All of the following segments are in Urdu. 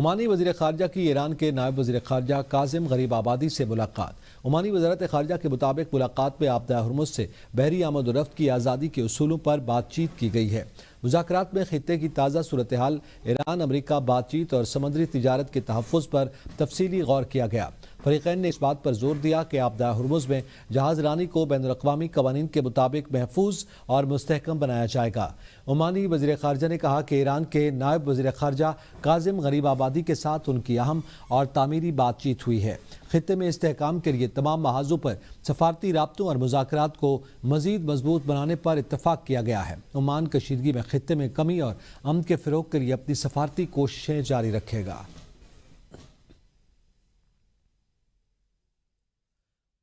عمانی وزیر خارجہ کی ایران کے نائب وزیر خارجہ کاظم غریب آبادی سے ملاقات۔ عمانی وزارت خارجہ کے مطابق ملاقات میں آبدہ ہرمز سے بحری آمد و رفت کی آزادی کے اصولوں پر بات چیت کی گئی ہے۔ مذاکرات میں خطے کی تازہ صورتحال، ایران امریکہ بات چیت اور سمندری تجارت کے تحفظ پر تفصیلی غور کیا گیا۔ فریقین نے اس بات پر زور دیا کہ آبدہ ہرمز میں جہاز رانی کو بین الاقوامی قوانین کے مطابق محفوظ اور مستحکم بنایا جائے گا۔ عمانی وزیر خارجہ نے کہا کہ ایران کے نائب وزیر خارجہ کاظم غریب آبادی کے ساتھ ان کی اہم اور تعمیری بات چیت ہوئی ہے۔ خطے میں استحکام کے لیے تمام محاذوں پر سفارتی رابطوں اور مذاکرات کو مزید مضبوط بنانے پر اتفاق کیا گیا ہے۔ عمان کشیدگی میں خطے میں کمی اور امن کے فروغ کے لیے اپنی سفارتی کوششیں جاری رکھے گا۔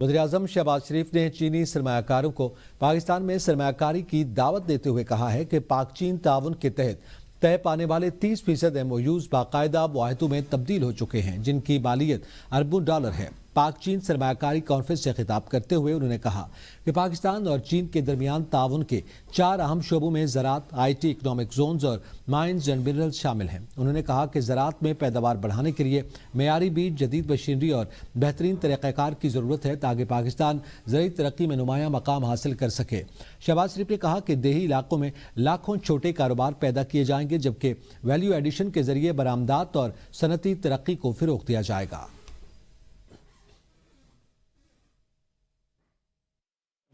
وزیراعظم شہباز شریف نے چینی سرمایہ کاروں کو پاکستان میں سرمایہ کاری کی دعوت دیتے ہوئے کہا ہے کہ پاک چین تعاون کے تحت طے پانے والے 30% MOUs باقاعدہ معاہدوں میں تبدیل ہو چکے ہیں، جن کی مالیت اربوں ڈالر ہے۔ پاک چین سرمایہ کاری کانفرنس سے خطاب کرتے ہوئے انہوں نے کہا کہ پاکستان اور چین کے درمیان تعاون کے 4 اہم شعبوں میں زراعت، IT، اکنامک زونز اور مائنز اینڈ منرلز شامل ہیں۔ انہوں نے کہا کہ زراعت میں پیداوار بڑھانے کے لیے معیاری بیج، جدید مشینری اور بہترین طریقہ کار کی ضرورت ہے تاکہ پاکستان زرعی ترقی میں نمایاں مقام حاصل کر سکے۔ شہباز شریف نے کہا کہ دیہی علاقوں میں لاکھوں چھوٹے کاروبار پیدا کیے جائیں گے، جبکہ ویلیو ایڈیشن کے ذریعے برآمدات اور صنعتی ترقی کو فروغ دیا جائے گا۔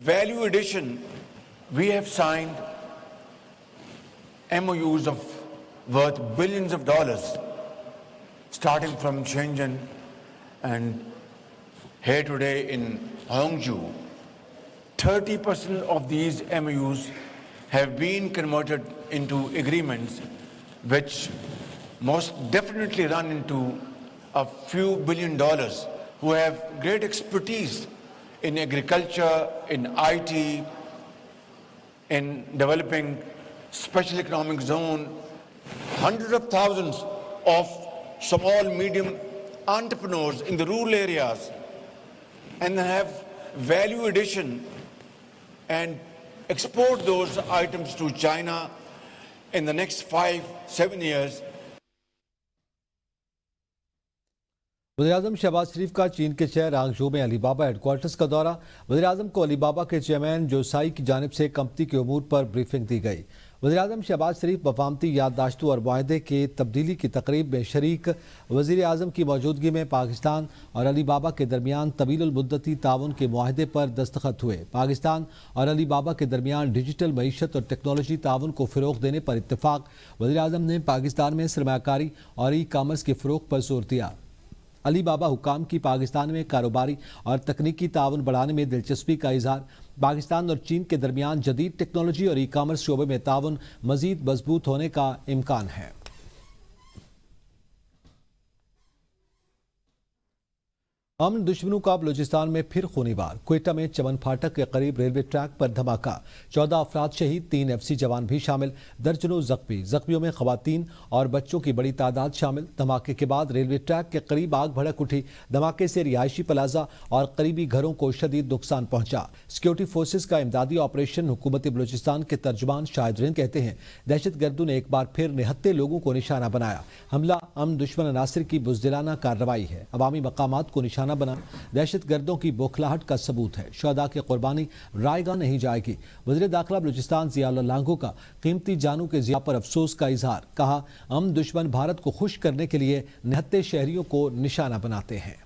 Value addition, we have signed MOUs of worth billions of dollars, starting from Shenzhen and here today in Hangzhou. 30% of these MOUs have been converted into agreements which most definitely run into a few $billion who have great expertise in agriculture, in IT, in developing special economic zone, hundreds of thousands of small, medium entrepreneurs in the rural areas, and have value addition and export those items to China in the next 5-7 years. وزیراعظم شہباز شریف کا چین کے شہر ہانگجو میں علی بابا ہیڈ کوارٹرز کا دورہ۔ وزیراعظم کو علی بابا کے چیئرمین جوسائی کی جانب سے کمپنی کے امور پر بریفنگ دی گئی۔ وزیراعظم شہباز شریف مفاہمتی یادداشتوں اور معاہدے کے تبدیلی کی تقریب میں شریک وزیر اعظم کی موجودگی میں پاکستان اور علی بابا کے درمیان طویل المدتی تعاون کے معاہدے پر دستخط ہوئے۔ پاکستان اور علی بابا کے درمیان ڈیجیٹل معیشت اور ٹیکنالوجی تعاون کو فروغ دینے پر اتفاق۔ وزیر اعظم نے پاکستان میں سرمایہ کاری اور ای کامرس کے فروغ پر زور دیا۔ علی بابا حکام کی پاکستان میں کاروباری اور تکنیکی تعاون بڑھانے میں دلچسپی کا اظہار۔ پاکستان اور چین کے درمیان جدید ٹیکنالوجی اور ای کامرس شعبے میں تعاون مزید مضبوط ہونے کا امکان ہے۔ امن دشمنوں کا بلوچستان میں پھر خونی وار۔ کوئٹہ میں چمن پھاٹک کے قریب ریلوے ٹریک پر دھماکہ، 14 افراد شہید، 3 FC جوان بھی شامل، درجنوں زخمی۔ زخمیوں میں خواتین اور بچوں کی بڑی تعداد شامل۔ دھماکے کے بعد ریلوے ٹریک کے قریب آگ بھڑک اٹھی۔ دھماکے سے رہائشی پلازہ اور قریبی گھروں کو شدید نقصان پہنچا۔ سیکورٹی فورسز کا امدادی آپریشن۔ حکومت بلوچستان کے ترجمان شاہد رند کہتے ہیں دہشت گردوں نے ایک بار پھر نہتے لوگوں کو نشانہ بنایا۔ حملہ امن دشمن عناصر کی بزدلانہ کارروائی ہے۔ عوامی مقامات کو نشانہ بنا دہشت گردوں کی بوکھلاہٹ کا ثبوت ہے۔ شہداء کی قربانی رائے گاہ نہیں جائے گی۔ وزیر داخلہ بلوچستان ضیاء اللہ لانگو کا قیمتی جانوں کے ضیاع پر افسوس کا اظہار۔ کہا امن دشمن بھارت کو خوش کرنے کے لیے نہتے شہریوں کو نشانہ بناتے ہیں۔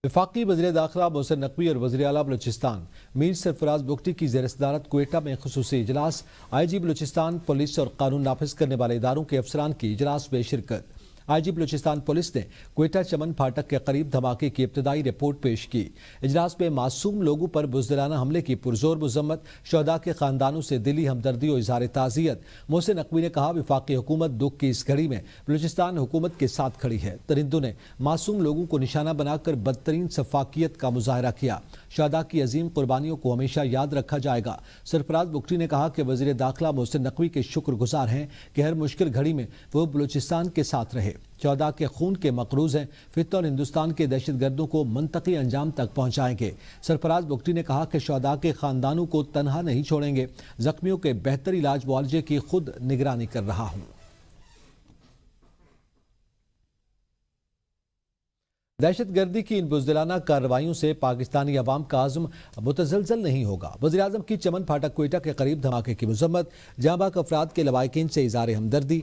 وفاقی وزیر داخلہ محسن نقوی اور وزیر اعلیٰ بلوچستان میر سرفراز بگٹی کی زیر صدارت کوئٹہ میں خصوصی اجلاس۔ IG بلوچستان پولیس اور قانون نافذ کرنے والے اداروں کے افسران کی اجلاس میں شرکت۔ IG بلوچستان پولیس نے کوئٹہ چمن پھاٹک کے قریب دھماکے کی ابتدائی رپورٹ پیش کی۔ اجلاس میں معصوم لوگوں پر بزدلانہ حملے کی پرزور مذمت۔ شہداء کے خاندانوں سے دلی ہمدردی و اظہار تعزیت۔ محسن نقوی نے کہا وفاقی حکومت دکھ کی اس گھڑی میں بلوچستان حکومت کے ساتھ کھڑی ہے۔ درندوں نے معصوم لوگوں کو نشانہ بنا کر بدترین سفاکیت کا مظاہرہ کیا۔ شہداء کی عظیم قربانیوں کو ہمیشہ یاد رکھا جائے گا۔ سرفراز بگٹی نے کہا کہ وزیر داخلہ محسن نقوی کے شکر گزار ہیں کہ ہر مشکل گھڑی میں وہ بلوچستان کے ساتھ رہے۔ تھے 14 کے خون کے مقروض ہیں فتنہ اور ہندوستان کے دہشت گردوں کو منطقی انجام تک پہنچائیں گے۔ سرفراز بگٹی نے کہا کہ شہداء کے خاندانوں کو تنہا نہیں چھوڑیں گے، زخمیوں کے بہتر علاج معالجے کی خود نگرانی کر رہا ہوں۔ دہشت گردی کی ان بزدلانہ کارروائیوں سے پاکستانی عوام کا عزم متزلزل نہیں ہوگا۔ وزیراعظم کی چمن پھاٹک کوئٹہ کے قریب دھماکے کی مذمت، جاں بحق افراد کے لواحقین سے اظہار ہمدردی،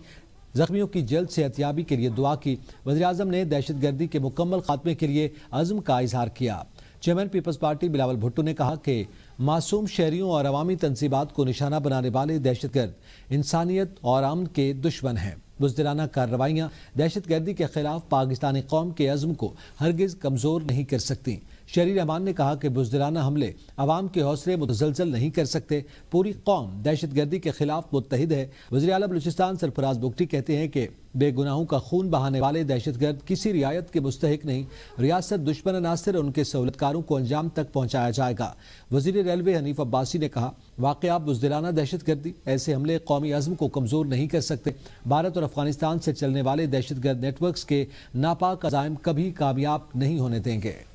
زخمیوں کی جلد صحتیابی کے لیے دعا کی۔ وزیراعظم نے دہشت گردی کے مکمل خاتمے کے لیے عزم کا اظہار کیا۔ چیئرمین پیپلز پارٹی بلاول بھٹو نے کہا کہ معصوم شہریوں اور عوامی تنصیبات کو نشانہ بنانے والے دہشت گرد انسانیت اور امن کے دشمن ہیں۔ بزدلانہ کارروائیاں دہشت گردی کے خلاف پاکستانی قوم کے عزم کو ہرگز کمزور نہیں کر سکتی۔ شہری رحمان نے کہا کہ بزدلانہ حملے عوام کے حوصلے متزلزل نہیں کر سکتے، پوری قوم دہشت گردی کے خلاف متحد ہے۔ وزیر اعلیٰ بلوچستان سرفراز بگٹی کہتے ہیں کہ بے گناہوں کا خون بہانے والے دہشت گرد کسی رعایت کے مستحق نہیں، ریاست دشمن عناصر اور ان کے سہولت کاروں کو انجام تک پہنچایا جائے گا۔ وزیر ریلوے حنیف عباسی نے کہا واقعات بزدلانہ دہشت گردی ایسے حملے قومی عزم کو کمزور نہیں کر سکتے۔ بھارت اور افغانستان سے چلنے والے دہشت گرد نیٹ ورکس کے ناپاک عزائم کبھی کامیاب نہیں ہونے دیں گے۔